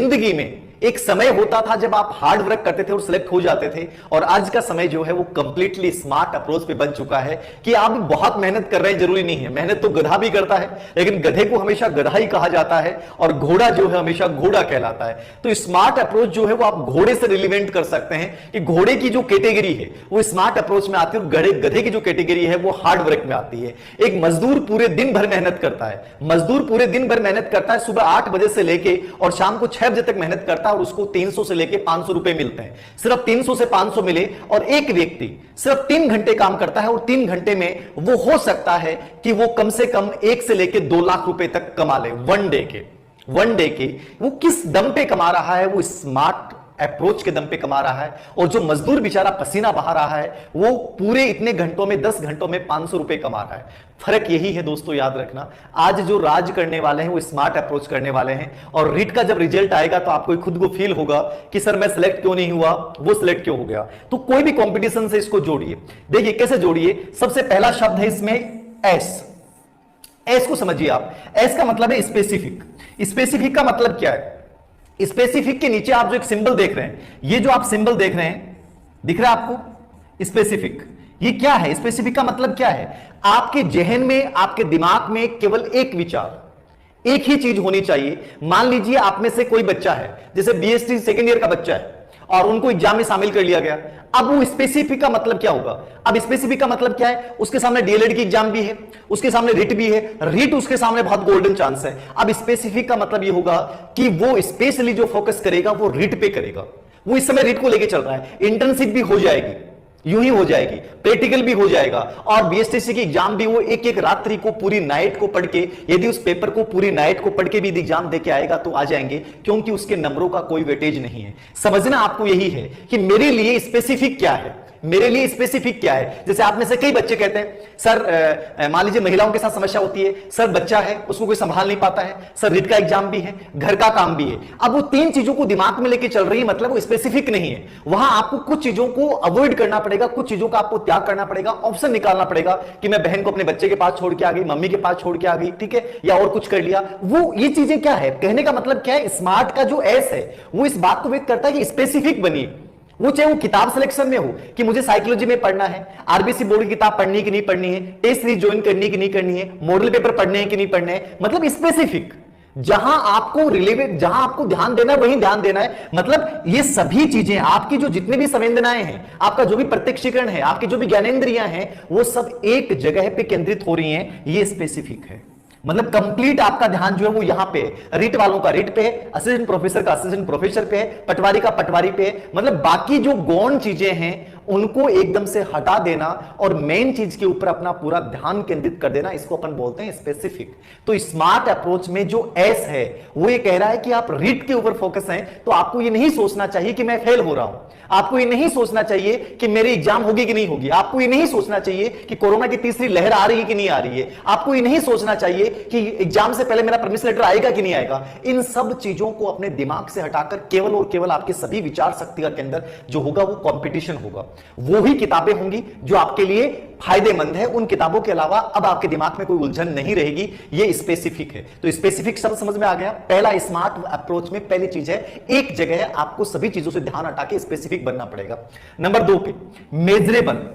जिंदगी में एक समय होता था जब आप हार्ड वर्क करते थे और सिलेक्ट हो जाते थे, और आज का समय जो है वो कंप्लीटली स्मार्ट अप्रोच पे बन चुका है कि आप बहुत मेहनत कर रहे हैं, जरूरी नहीं है। मेहनत तो गधा भी करता है, लेकिन गधे को हमेशा गधा ही कहा जाता है और घोड़ा जो है हमेशा घोड़ा कहलाता है। तो स्मार्ट अप्रोच जो है वो आप घोड़े से रिलेवेंट कर सकते हैं कि घोड़े की जो कैटेगरी है वो स्मार्ट अप्रोच में आती है, और गधे की जो कैटेगरी है वो हार्ड वर्क में आती है। एक मजदूर पूरे दिन भर मेहनत करता है, मजदूर पूरे दिन भर मेहनत करता है, सुबह 8 बजे से लेके और शाम को 6 बजे तक मेहनत करता है, और उसको 300 से लेके 500 रुपए मिलते हैं। सिर्फ 300 से 500 मिले, और एक व्यक्ति सिर्फ 3 घंटे काम करता है, और 3 घंटे में वो हो सकता है कि वो कम से कम 1 से लेके 2 लाख रुपए तक कमा ले वन डे के। वो किस दम पे कमा रहा है? वो स्मार्ट अप्रोच के दम पे कमा रहा है। और जो मजदूर बेचारा पसीना बहा रहा है वो पूरे इतने घंटों में 10 घंटों में 500 रुपए कमा रहा है। फर्क यही है दोस्तों, याद रखना। आज जो राज करने वाले हैं वो स्मार्ट अप्रोच करने वाले हैं, और रीट का जब रिजल्ट आएगा तो आपको खुद को फील होगा कि सर मैं सिलेक्ट क्यों नहीं हुआ, वो सिलेक्ट क्यों हो गया। तो कोई भी कॉम्पिटिशन से इसको जोड़िए। देखिए कैसे जोड़िए। सबसे पहला शब्द है इसमें एस को समझिए आप। एस का मतलब है स्पेसिफिक। स्पेसिफिक का मतलब क्या है? स्पेसिफिक के नीचे आप जो एक सिंबल देख रहे हैं, ये जो आप सिंबल देख रहे हैं, दिख रहा है आपको स्पेसिफिक? ये क्या है? स्पेसिफिक का मतलब क्या है? आपके जहन में, आपके दिमाग में केवल एक विचार, एक ही चीज होनी चाहिए। मान लीजिए आप में से कोई बच्चा है, जैसे बीएससी सेकेंड ईयर का बच्चा है, और उनको एग्जाम में शामिल कर लिया गया। अब वो स्पेसिफिक का मतलब क्या होगा? अब स्पेसिफिक का मतलब क्या है? उसके सामने डीएलएड की एग्जाम भी है, उसके सामने रिट भी है, रिट उसके सामने बहुत गोल्डन चांस है। अब स्पेसिफिक का मतलब ये होगा कि वो स्पेशली जो फोकस करेगा वो रिट पे करेगा। वो इस समय रिट को लेके चल रहा है। इंटर्नशिप भी हो जाएगी, यूं ही हो जाएगी, प्रैक्टिकल भी हो जाएगा, और बीएसटीसी की एग्जाम भी वो एक एक रात्रि को, पूरी नाइट को पढ़ के, यदि उस पेपर को पूरी नाइट को पढ़ के भी एग्जाम देके आएगा तो आ जाएंगे, क्योंकि उसके नंबरों का कोई वेटेज नहीं है। समझना आपको यही है कि मेरे लिए स्पेसिफिक क्या है, मेरे लिए स्पेसिफिक क्या है। जैसे आप में से कई बच्चे कहते हैं सर, मान लीजिए महिलाओं के साथ समस्या होती है, सर बच्चा है उसको कोई संभाल नहीं पाता है, सर रिट का एग्जाम भी है, घर का काम भी है। अब वो 3 चीजों को दिमाग में लेके चल रही है, मतलब वो स्पेसिफिक नहीं है। वहां आपको कुछ चीजों को अवॉइड करना पड़ेगा, कुछ चीजों का आपको त्याग करना पड़ेगा, ऑप्शन निकालना पड़ेगा कि मैं बहन को अपने बच्चे के पास छोड़ के आ गई, मम्मी के पास छोड़ के आ गई, ठीक है, या और कुछ कर लिया। वो ये चीजें क्या है? कहने का मतलब क्या है? स्मार्ट का जो एस है वो इस बात को व्यक्त करता है कि स्पेसिफिक बनिए। वो चाहे वो किताब सिलेक्शन में हो कि मुझे साइकोलॉजी में पढ़ना है, आरबीसी बोर्ड की किताब पढ़नी कि नहीं पढ़नी है, टेस्ट सीरीज ज्वाइन करनी कि नहीं करनी है, मॉडल पेपर पढ़ने हैं कि नहीं पढ़ने हैं, मतलब स्पेसिफिक। जहां आपको रिलेवेंट, जहां आपको ध्यान देना है वहीं ध्यान देना है। मतलब ये सभी चीजें, आपकी जो जितने भी संवेदनाएं हैं, आपका जो भी प्रत्यक्षीकरण है, आपकी जो भी ज्ञानेंद्रियां हैं, वो सब एक जगह पे केंद्रित हो रही हैं। ये स्पेसिफिक है। मतलब कंप्लीट आपका ध्यान जो है वो यहां पे है। रीट वालों का रीट पे है, असिस्टेंट प्रोफेसर का असिस्टेंट प्रोफेसर पे है, पटवारी का पटवारी पे है। मतलब बाकी जो गौण चीजें हैं उनको एकदम से हटा देना और मेन चीज के ऊपर अपना पूरा ध्यान केंद्रित कर देना, इसको अपन बोलते हैं स्पेसिफिक। तो स्मार्ट अप्रोच में जो एस है वो ये कह रहा है कि आप रीट के ऊपर फोकस हैं, तो आपको ये नहीं सोचना चाहिए कि मैं फेल हो रहा हूं, आपको ये नहीं सोचना चाहिए कि मेरी एग्जाम होगी कि नहीं होगी, आपको ये नहीं सोचना चाहिए कि कोरोना की तीसरी लहर आ रही है कि नहीं आ रही है, आपको ये नहीं सोचना चाहिए कि एग्जाम से पहले मेरा परमिशन लेटर आएगा कि नहीं आएगा। इन सब चीजों को अपने दिमाग से हटाकर केवल और केवल आपके सभी विचार शक्ति के अंदर जो होगा वो कंपटीशन होगा। वो ही किताबें होंगी जो आपके लिए फायदेमंद है। उन किताबों के अलावा अब आपके दिमाग में कोई उलझन नहीं रहेगी। ये स्पेसिफिक है। तो स्पेसिफिक शब्द समझ में आ गया। पहला स्मार्ट अप्रोच में पहली चीज है, एक जगह आपको सभी चीजों से ध्यान हटा के स्पेसिफिक बनना पड़ेगा। नंबर 2 पे मेजरेबल।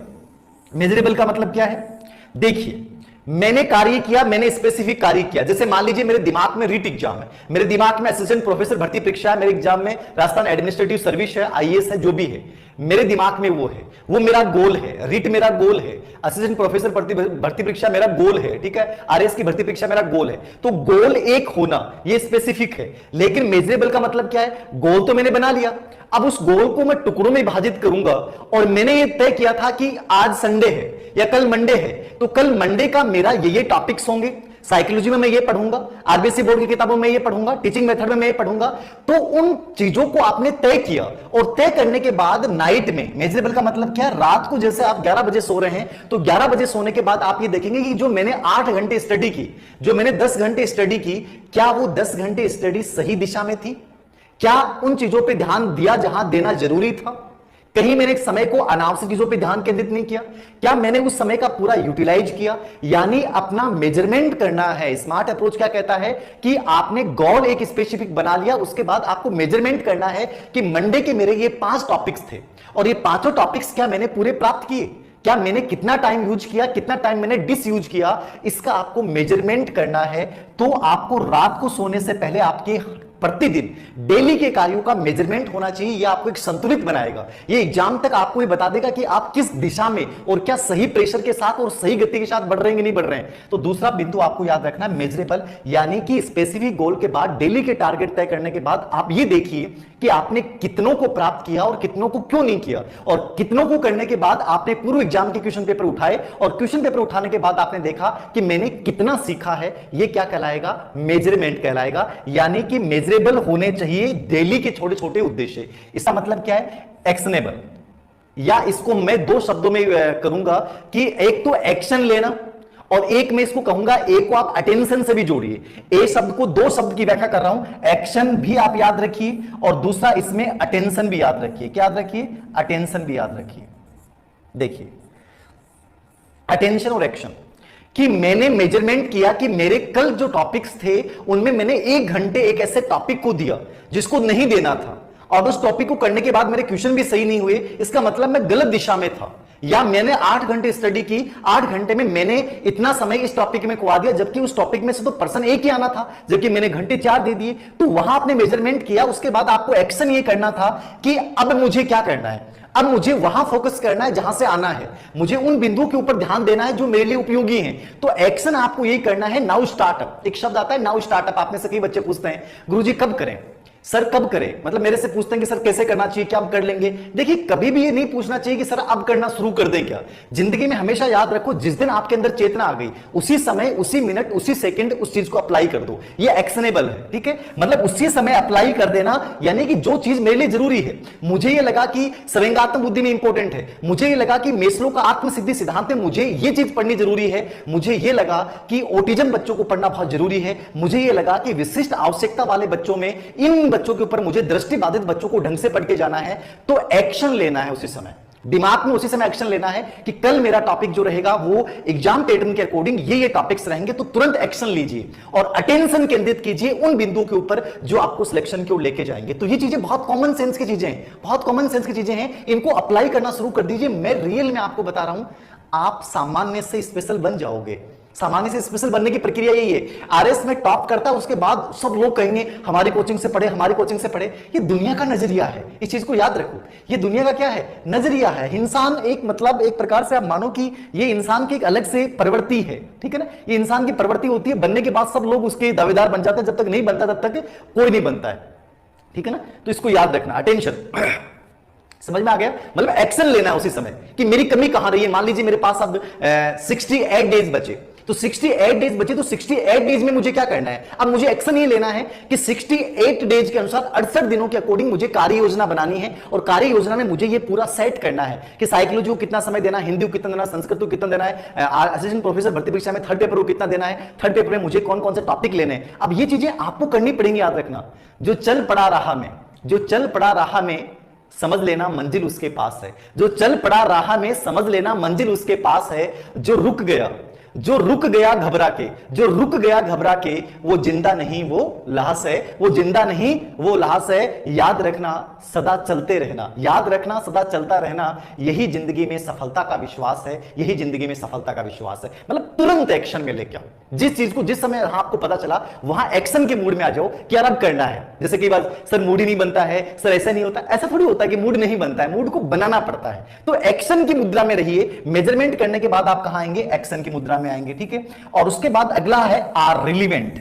मेजरेबल का मतलब क्या है? देखिए, मैंने कार्य किया, मैंने स्पेसिफिक कार्य किया। जैसे मान लीजिए मेरे दिमाग में रीट एग्जाम है, मेरे दिमाग में असिस्टेंट प्रोफेसर भर्ती परीक्षा है, मेरे एग्जाम में राजस्थान एडमिनिस्ट्रेटिव सर्विस है, आईएएस है, जो भी है मेरे दिमाग में वो है, वो मेरा गोल है। रीट मेरा गोल है, असिस्टेंट प्रोफेसर भर्ती परीक्षा मेरा गोल है, ठीक है, आरएस की भर्ती परीक्षा मेरा गोल है। तो गोल एक होना ये स्पेसिफिक है। लेकिन मेजरेबल का मतलब क्या है? गोल तो मैंने बना लिया, अब उस गोल को मैं टुकड़ों में विभाजित करूंगा। और मैंने ये तय किया था कि आज संडे है या कल मंडे है, तो कल मंडे का मेरा ये टॉपिक्स होंगे। साइकोलॉजी में मैं ये पढ़ूंगा, आरबीसी बोर्ड की किताबों में ये पढ़ूंगा, टीचिंग मेथड में मैं ये पढ़ूंगा। तो उन चीजों को आपने तय किया, और तय करने के बाद नाइट में, मेजरेबल का मतलब क्या है? रात को जैसे आप 11 बजे सो रहे हैं, तो 11 बजे सोने के बाद आप ये देखेंगे कि जो मैंने 8 घंटे स्टडी की, जो मैंने 10 घंटे स्टडी की, क्या वो 10 घंटे स्टडी सही दिशा में थी? क्या उन चीजों पे ध्यान दिया जहां देना जरूरी था? कहीं मैंने समय को अनावश्यक चीजों पे ध्यान केंद्रित नहीं किया? क्या मैंने उस समय का पूरा यूटिलाइज किया? यानी अपना मेजरमेंट करना है। स्मार्ट अप्रोच क्या कहता है कि आपने गोल एक स्पेसिफिक बना लिया, उसके बाद आपको मेजरमेंट करना है कि मंडे के मेरे ये 5 टॉपिक्स थे और ये पांचों टॉपिक्स क्या मैंने पूरे प्राप्त किए, क्या मैंने कितना टाइम यूज किया, कितना टाइम मैंने डिस यूज किया, इसका आपको मेजरमेंट करना है। तो आपको रात को सोने से पहले आपके प्रतिदिन डेली के कार्यों का मेजरमेंट होना चाहिए। यह आपको एक संतुलित बनाएगा। यह एग्जाम तक आपको ये बता देगा कि आप किस दिशा में और क्या सही प्रेशर के साथ और सही गति के साथ बढ़ रहे हैं कि नहीं बढ़ रहे हैं। तो दूसरा बिंदु आपको याद रखना है मेजरेबल, यानी कि स्पेसिफिक गोल के बाद डेली के टारगेट तय करने के बाद आप ये देखिए कि आपने कितनों को प्राप्त किया और कितनों को क्यों नहीं किया, और कितनों को करने के बाद आपने पूर्व एग्जाम के क्वेश्चन पेपर उठाए और क्वेश्चन पेपर उठाने के बाद आपने देखा कि मैंने कितना सीखा है। यह क्या कहलाएगा? मेजरमेंट कहलाएगा। यानी कि मेजरेबल होने चाहिए डेली के छोटे छोटे उद्देश्य। इसका मतलब क्या है? एक्शनेबल, या इसको मैं 2 शब्दों में करूंगा कि एक तो एक्शन लेना और एक मैं इसको कहूंगा, एक को आप अटेंशन से भी जोड़िए। ए शब्द को 2 शब्द की व्याख्या कर रहा हूं, एक्शन भी आप याद रखिए और दूसरा इसमें अटेंशन भी याद रखिए। क्या याद रखिए? अटेंशन भी याद रखिए। देखिए, अटेंशन और एक्शन कि मैंने मेजरमेंट किया कि मेरे कल जो टॉपिक्स थे उनमें मैंने 1 घंटे एक ऐसे टॉपिक को दिया जिसको नहीं देना था, और उस टॉपिक को करने के बाद मेरे क्वेश्चन भी सही नहीं हुए। इसका मतलब मैं गलत दिशा में था। या मैंने 8 घंटे स्टडी की, 8 घंटे में मैंने इतना समय इस टॉपिक में खुआ दिया, जबकि उस टॉपिक में से तो पर्सन 1 ही आना था, जबकि मैंने घंटे 4 दे दिए। तो वहां आपने मेजरमेंट किया। उसके बाद आपको एक्शन ये करना था कि अब मुझे क्या करना है, अब मुझे वहां फोकस करना है जहां से आना है, मुझे उन बिंदुओं के ऊपर ध्यान देना है जो मेरे लिए उपयोगी हैं। तो एक्शन आपको यही करना है। नाउ स्टार्टअप, एक शब्द आता है नाउ स्टार्टअप। आप में से कई बच्चे पूछते हैं गुरुजी कब करें, सर कब करें, मतलब मेरे से पूछते हैं कि सर कैसे करना चाहिए, क्या आप कर लेंगे। देखिए, कभी भी ये नहीं पूछना चाहिए कि सर अब करना शुरू कर दें क्या। जिंदगी में हमेशा याद रखो, जिस दिन आपके अंदर चेतना आ गई उसी समय, उसी मिनट, उसी सेकंड उस चीज को अप्लाई कर दो। ये एक्शनेबल है, ठीक है। मतलब उसी समय अप्लाई कर देना, यानी कि जो चीज मेरे लिए जरूरी है। मुझे ये लगा कि सवेंगात्मक बुद्धि में इंपॉर्टेंट है, मुझे ये लगा कि मेस्लो का आत्मसिद्धि सिद्धांत में मुझे ये चीज पढ़नी जरूरी है, मुझे ये लगा कि ऑटिज्म बच्चों को पढ़ना बहुत जरूरी है, मुझे ये लगा कि विशिष्ट आवश्यकता वाले बच्चों में इन बच्चों के ऊपर मुझे दृष्टिबाधित बच्चों को ढंग से पढ़ के जाना है। तो एक्शन लेना है उसी समय, दिमाग में उसी समय एक्शन लेना है कि कल मेरा टॉपिक जो रहेगा वो एग्जाम पैटर्न के अकॉर्डिंग ये टॉपिक्स रहेंगे। तो तुरंत एक्शन लीजिए और अटेंशन केंद्रित कीजिए उन बिंदुओं के ऊपर जो आपको सिलेक्शन की ओर लेके जाएंगे। तो ये चीजें बहुत कॉमन सेंस की चीजें हैं, बहुत कॉमन सेंस की चीजें हैं, इनको अप्लाई करना शुरू कर दीजिए। मैं रियल में आपको बता रहा हूं, आप सामान्य से स्पेशल बन जाओगे। सामान्य से स्पेशल बनने की प्रक्रिया यही है। आरएस में टॉप करता है, उसके बाद सब लोग कहेंगे हमारी कोचिंग से पढ़े, हमारी कोचिंग से पढ़े। ये दुनिया का नजरिया है, इस चीज को याद रखो। ये दुनिया का क्या है? नजरिया है। इंसान एक, मतलब एक प्रकार से आप मानो कि ये इंसान की एक अलग से प्रवृत्ति है, ठीक है ना। ये इंसान की प्रवृत्ति होती है, बनने के बाद सब लोग उसके दावेदार बन जाते हैं, जब तक नहीं बनता तब तक कोई नहीं बनता है, ठीक है ना। तो इसको याद रखना। अटेंशन समझ में आ गया? मतलब एक्शन लेना है उसी समय कि मेरी कमी कहां रही है। मान लीजिए मेरे पास अब 68 डेज बचे, तो 68 डेज बचे, तो 68 डेज में मुझे क्या करना है? अब मुझे एक्शन ये लेना है कि 68 डेज के अनुसार 68 दिनों के अकॉर्डिंग मुझे कार्य योजना बनानी है। और कार्य योजना में मुझे ये पूरा सेट करना है कि साइकोलॉजी को कितना समय देना है, हिंदी को कितना देना है, संस्कृत को कितना देना है, असिस्टेंट प्रोफेसर भर्ती परीक्षा में 3rd पेपर को कितना देना है, 3rd पेपर में मुझे कौन कौन से टॉपिक लेने हैं। अब ये चीजें आपको करनी पड़ेंगी, याद रखना। जो चल पड़ा राह में, जो चल पड़ा राह में, समझ लेना मंजिल उसके पास है। जो चल पड़ा राह में, समझ लेना मंजिल उसके पास है। जो रुक गया, जो रुक गया घबरा के, जो रुक गया घबरा के, वो जिंदा नहीं वो लाश है, वो जिंदा नहीं वो लाश है। याद रखना सदा चलते रहना, याद रखना सदा चलता रहना। यही जिंदगी में सफलता का विश्वास है, यही जिंदगी में सफलता का विश्वास है। मतलब तुरंत एक्शन में लेके आओ जिस चीज को, जिस समय आपको पता चला वहां एक्शन के मूड में आ जाओ कि यार अब करना है। जैसे कई बार सर मूड ही नहीं बनता है, सर ऐसा नहीं होता, ऐसा थोड़ी होता है कि मूड नहीं बनता है, मूड को बनाना पड़ता है। तो एक्शन की मुद्रा में रहिए। मेजरमेंट करने के बाद आप कहां आएंगे? एक्शन की मुद्रा में आएंगे, ठीक है। और उसके बाद अगला है आर, रिलीवेंट।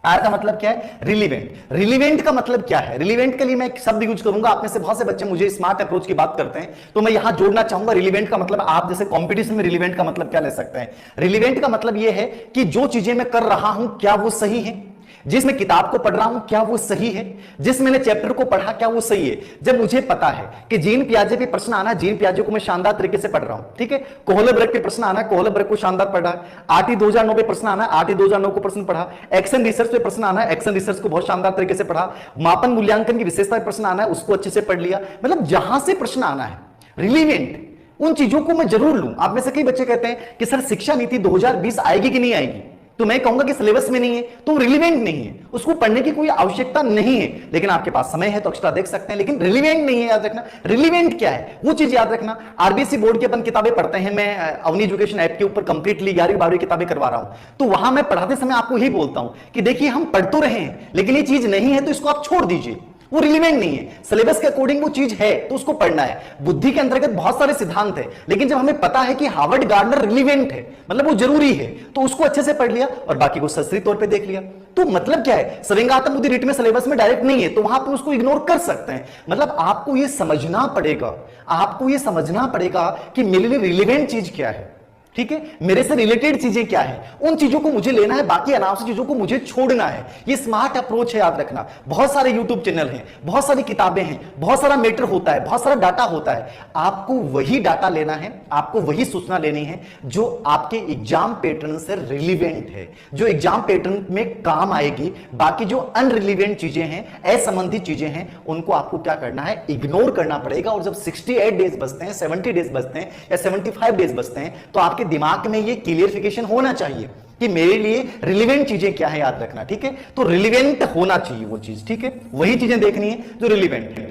आर का मतलब क्या है? रिलीवेंट। रिलीवेंट का मतलब क्या है? रिलीवेंट के लिए मैं एक शब्द यूज करूंगा। आप में से बहुत से बच्चे मुझे स्मार्ट अप्रोच की बात करते हैं, तो मैं यहां जोड़ना चाहूंगा रिलीवेंट का मतलब। आप जैसे कंपटीशन में रिलीवेंट का मतलब क्या ले सकते हैं? रिलीवेंट का मतलब यह है कि जो चीजें मैं कर रहा हूं क्या वो सही है, जिस मैं किताब को पढ़ रहा हूं क्या वो सही है, जिस मैंने चैप्टर को पढ़ा क्या वो सही है। जब मुझे पता है कि जीन पियाजे पे प्रश्न आना, जीन पियाजे को मैं शानदार तरीके से पढ़ रहा हूं, ठीक है, कोहलबर्ग पे प्रश्न आना, कोहलबर्ग को शानदार पढ़ा, आरटी 2009 पे प्रश्न आना, आरटी 2009 को प्रश्न पढ़ा, एक्शन रिसर्च पे प्रश्न आना, एक्शन रिसर्च को बहुत शानदार तरीके से पढ़ा, मापन मूल्यांकन की विशेषता पे प्रश्न आना है उसको अच्छे से पढ़ लिया। मतलब जहां से प्रश्न आना है रिलीवेंट उन चीजों को मैं जरूर लूं। आप में से कई बच्चे कहते हैं कि सर शिक्षा नीति 2020 आएगी कि नहीं आएगी, तो मैं कहूंगा कि सिलेबस में नहीं है तो रिलीवेंट नहीं है, उसको पढ़ने की कोई आवश्यकता नहीं है। लेकिन आपके पास समय है तो एक्स्ट्रा देख सकते हैं, लेकिन रिलीवेंट नहीं है, याद रखना। रिलीवेंट क्या है वो चीज याद रखना। आरबीएससी बोर्ड की अपन किताबें पढ़ते हैं, मैं अवनी एजुकेशन ऐप के ऊपर कंप्लीटली 11वीं 12वीं किताबें करवा रहा हूं, तो वहां मैं पढ़ाते समय आपको यही बोलता हूं कि देखिए हम पढ़ तो रहे हैं लेकिन ये चीज नहीं है तो इसको आप छोड़ दीजिए, वो रिलीवेंट नहीं है। सिलेबस के अकॉर्डिंग वो चीज है तो उसको पढ़ना है। बुद्धि के अंतर्गत बहुत सारे सिद्धांत है, लेकिन जब हमें पता है कि हार्वर्ड गार्डनर रिलीवेंट है, मतलब वो जरूरी है, तो उसको अच्छे से पढ़ लिया और बाकी को शास्त्रीय तौर पे देख लिया। तो मतलब क्या है, सविंगात्मक बुद्धि रीट में सिलेबस में डायरेक्ट नहीं है तो वहां पर उसको इग्नोर कर सकते हैं। मतलब आपको ये समझना पड़ेगा, आपको ये समझना पड़ेगा कि मेरे लिए रिलीवेंट चीज क्या है, ठीक है, मेरे से रिलेटेड चीजें क्या है, उन चीजों को मुझे लेना है, बाकी अनावश्यक चीजों को मुझे छोड़ना है। ये स्मार्ट अप्रोच है, याद रखना। बहुत सारे यूट्यूब चैनल हैं, बहुत सारी किताबें हैं, बहुत सारा मैटर होता है, बहुत सारा डाटा होता है। आपको वही डाटा लेना है, आपको वही सूचना लेनी है जो आपके एग्जाम पैटर्न से रिलीवेंट है, जो एग्जाम पैटर्न में काम आएगी। बाकी जो अनरिलीवेंट चीजें हैं, असंबंधित चीजें हैं, उनको आपको क्या करना है, इग्नोर करना पड़ेगा। और जब 68 डेज बचते हैं, 70 डेज बचते हैं या 75 डेज बचते हैं, तो आपके दिमाग में ये क्लियरिफिकेशन होना चाहिए कि मेरे लिए रिलेवेंट चीजें क्या है, याद रखना, ठीक है। तो रिलेवेंट होना चाहिए वो चीज, ठीक है, वही चीजें देखनी है जो रिलेवेंट है।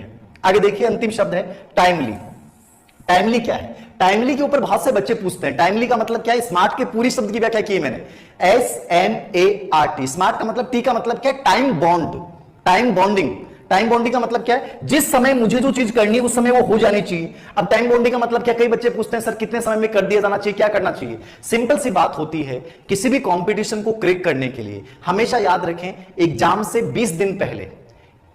आगे देखिए, अंतिम शब्द है टाइमली। टाइमली क्या है? टाइमली के ऊपर बहुत से बच्चे पूछते हैं, टाइमली का मतलब क्या है? स्मार्ट के पूरी शब्द की व्याख्या की है मैंने, SMART। स्मार्ट का मतलब, टी का मतलब क्या है? Time bound, time bonding. Time bonding का मतलब क्या है? जिस समय मुझे जो चीज करनी है उस समय वो हो जानी चाहिए। अब टाइम बॉन्डिंग का मतलब क्या? कई बच्चे पूछते हैं सर कितने समय में कर दिया जाना चाहिए, क्या करना चाहिए? सिंपल सी बात होती है, किसी भी कंपटीशन को क्रैक करने के लिए हमेशा याद रखें, एग्जाम से 20 दिन पहले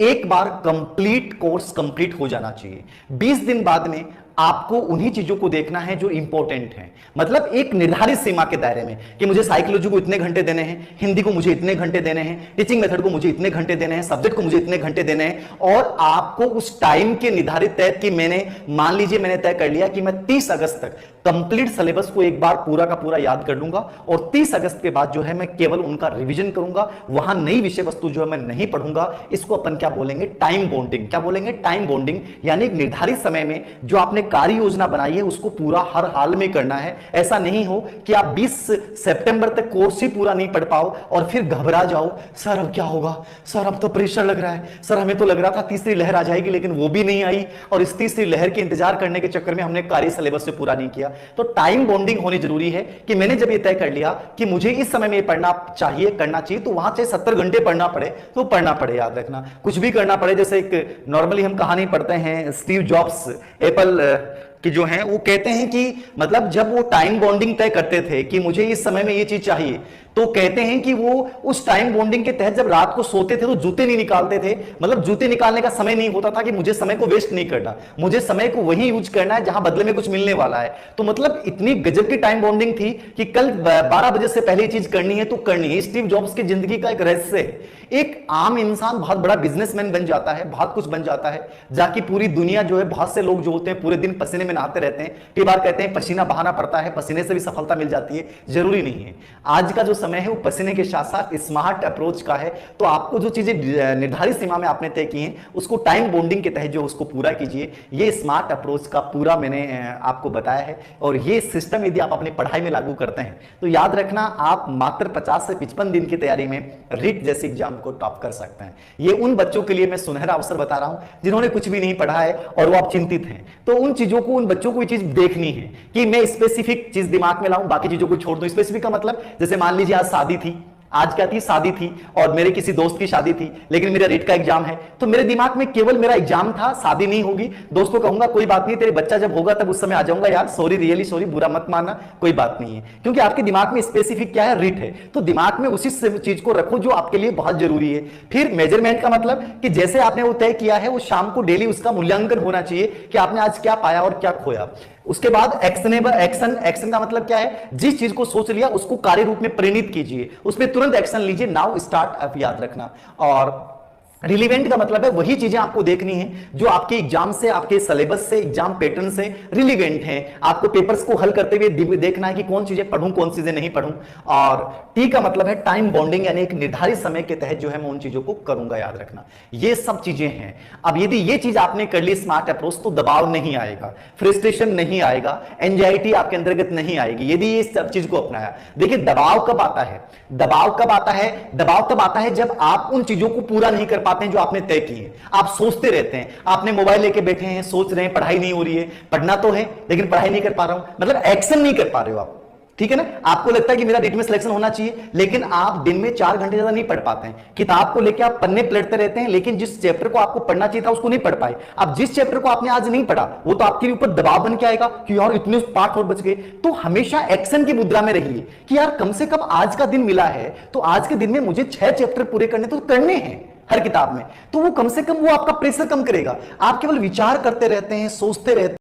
एक बार कंप्लीट कोर्स कंप्लीट हो जाना चाहिए। 20 दिन बाद में आपको उन्हीं चीजों को देखना है जो इंपॉर्टेंट है। मतलब एक निर्धारित सीमा के दायरे में कि मुझे साइकोलॉजी को इतने घंटे देने हैं, हिंदी को मुझे इतने घंटे देने हैं, टीचिंग मेथड को मुझे इतने घंटे देने हैं, सब्जेक्ट को मुझे इतने घंटे देने हैं। और आपको उस टाइम के निर्धारित तय की, मैंने मान लीजिए मैंने तय कर लिया कि मैं 30 अगस्त तक कंप्लीट सिलेबस को एक बार पूरा का पूरा याद कर लूंगा और 30 अगस्त के बाद जो है मैं केवल उनका रिवीजन करूंगा, वहां नई विषय वस्तु जो है मैं नहीं पढ़ूंगा। इसको अपन क्या बोलेंगे? Time bonding. क्या बोलेंगे? Time bonding. यानी एक निर्धारित समय में जो आपने कार्य योजना बनाई है उसको पूरा हर हाल में करना है। ऐसा नहीं हो कि आप 20 सितंबर तक कोर्स ही पूरा नहीं पढ़ पाओ और फिर घबरा जाओ, सर अब क्या होगा, सर अब तो प्रेशर लग रहा है, सर हमें तो लग रहा था तीसरी लहर आ जाएगी लेकिन वो भी नहीं आई और इस तीसरी लहर के इंतजार करने के चक्कर में हमने कार्य सिलेबस से पूरा नहीं किया। तो टाइम बॉन्डिंग होनी जरूरी है कि मैंने जब ये तय कर लिया कि मुझे इस समय में पढ़ना चाहिए, करना चाहिए, तो वहां चाहे 70 घंटे पढ़ना पड़े तो पढ़ना पड़े। याद रखना, कुछ भी करना पड़े। जैसे एक नॉर्मली हम कहानी पढ़ते हैं, स्टीव जॉब्स एप्पल कि जो हैं वो कहते हैं कि मतलब जब वो टाइम बॉन्डिंग तय करते थे कि मुझे इस समय में ये चीज चाहिए, तो कहते हैं कि वो उस टाइम बॉन्डिंग के तहत जब रात को सोते थे तो जूते नहीं निकालते थे। मतलब जूते निकालने का समय नहीं होता था कि मुझे समय को वेस्ट नहीं करना, मुझे समय को वही यूज करना है जहां बदले में कुछ मिलने वाला है। तो मतलब इतनी गजब की टाइम बॉन्डिंग थी कि कल 12 बजे से पहले चीज करनी है तो करनी है। स्टीव जॉब्स की जिंदगी का एक रहस्य है। एक आम इंसान बहुत बड़ा बिजनेसमैन बन जाता है, बहुत कुछ बन जाता है, जाकि पूरी दुनिया जो है, बहुत से लोग जो होते हैं पूरे दिन पसीने में नहाते रहते हैं। कई बार कहते हैं पसीना बहाना पड़ता है, पसीने से भी सफलता मिल जाती है, जरूरी नहीं है। आज का जो समय है वो पसीने के साथ साथ स्मार्ट अप्रोच का है। तो आपको जो चीजें निर्धारित सीमा में आपने तय की हैं उसको टाइम बॉन्डिंग के तहत जो उसको पूरा कीजिए। ये स्मार्ट अप्रोच का पूरा मैंने आपको बताया है और ये सिस्टम यदि आप अपनी पढ़ाई में लागू करते हैं तो याद रखना आप मात्र 50 से 55 दिन की तैयारी में रीट जैसे एग्जाम को टॉप कर सकते हैं। ये उन बच्चों के लिए मैं सुनहरा अवसर बता रहा हूं जिन्होंने कुछ भी नहीं पढ़ा है और वो आप चिंतित हैं। तो उन चीजों को, उन बच्चों को ये चीज देखनी है कि मैं स्पेसिफिक चीज दिमाग में लाऊं, बाकी चीजों को छोड़ दूं। स्पेसिफिक का मतलब जैसे मान लीजिए आज शादी थी, आज क्या थी? शादी थी और मेरे किसी दोस्त की शादी थी, लेकिन मेरा रीट का एग्जाम है, तो मेरे दिमाग में केवल मेरा एग्जाम था, शादी नहीं होगी। दोस्त को कहूंगा कोई बात नहीं, तेरे बच्चा जब होगा तब उस समय आ जाऊंगा, यार सॉरी, रियली सॉरी, बुरा मत मानना, कोई बात नहीं है। क्योंकि आपके दिमाग में स्पेसिफिक क्या है? रीट है। तो दिमाग में उसी चीज को रखो जो आपके लिए बहुत जरूरी है। फिर मेजरमेंट का मतलब कि जैसे आपने वो तय किया है वो शाम को डेली उसका मूल्यांकन होना चाहिए कि आपने आज क्या पाया और क्या खोया। उसके बाद एक्शनेबल एक्शन, एक्शन का मतलब क्या है, जिस चीज को सोच लिया उसको कार्य रूप में परिणित कीजिए, उसमें तुरंत एक्शन लीजिए, नाउ स्टार्ट, अब याद रखना। और रिलीवेंट का मतलब है वही चीजें आपको देखनी है जो आपके एग्जाम से, आपके सिलेबस से, एग्जाम पैटर्न से रिलीवेंट हैं। आपको पेपर्स को हल करते हुए देखना है कि कौन चीजें पढ़ूं, कौन चीजें नहीं पढ़ूं। और टी का मतलब है टाइम बॉन्डिंग, यानी एक निर्धारित समय के तहत जो है मैं उन चीजों को करूंगा, याद रखना। ये सब चीजें हैं। अब यदि ये चीज आपने कर ली स्मार्ट अप्रोच, तो दबाव नहीं आएगा, फ्रस्ट्रेशन नहीं आएगा, एंजाइटी आपके अंतर्गत नहीं आएगी यदि ये सब चीज को अपनाया। देखिए दबाव कब आता है, दबाव कब आता है, दबाव तब आता है जब आप उन चीजों को पूरा नहीं कर पाते हैं जो आपने तय की है। आप सोचते रहते हैं, आपने मोबाइल लेके बैठे हैं, सोच रहे हैं, पढ़ाई नहीं हो रही है, पढ़ना तो है लेकिन पढ़ाई नहीं कर पा रहा हूं, मतलब एक्शन नहीं कर पा रहे हो आप, ठीक है ना। आपको लगता है कि मेरा नीट में सिलेक्शन होना चाहिए, लेकिन आप दिन में 4 घंटे ज्यादा नहीं पढ़ पाते हैं। किताब को लेकर आप पन्ने पलटते रहते हैं, लेकिन जिस चैप्टर को आपको पढ़ना चाहिए था उसको नहीं पढ़ पाए। अब जिस चैप्टर को आपने आज नहीं पढ़ा वो तो आपके ऊपर दबाव बन के आएगा कि यार इतने पार्ट और बच गए। तो हमेशा एक्शन की मुद्रा में रहिए कि यार कम से कम आज का दिन मिला है, तो आज के दिन में मुझे 6 चैप्टर पूरे करने तो करने हैं हर किताब में, तो वो कम से कम वो आपका प्रेशर कम करेगा। आप केवल विचार करते रहते हैं, सोचते रहते हैं।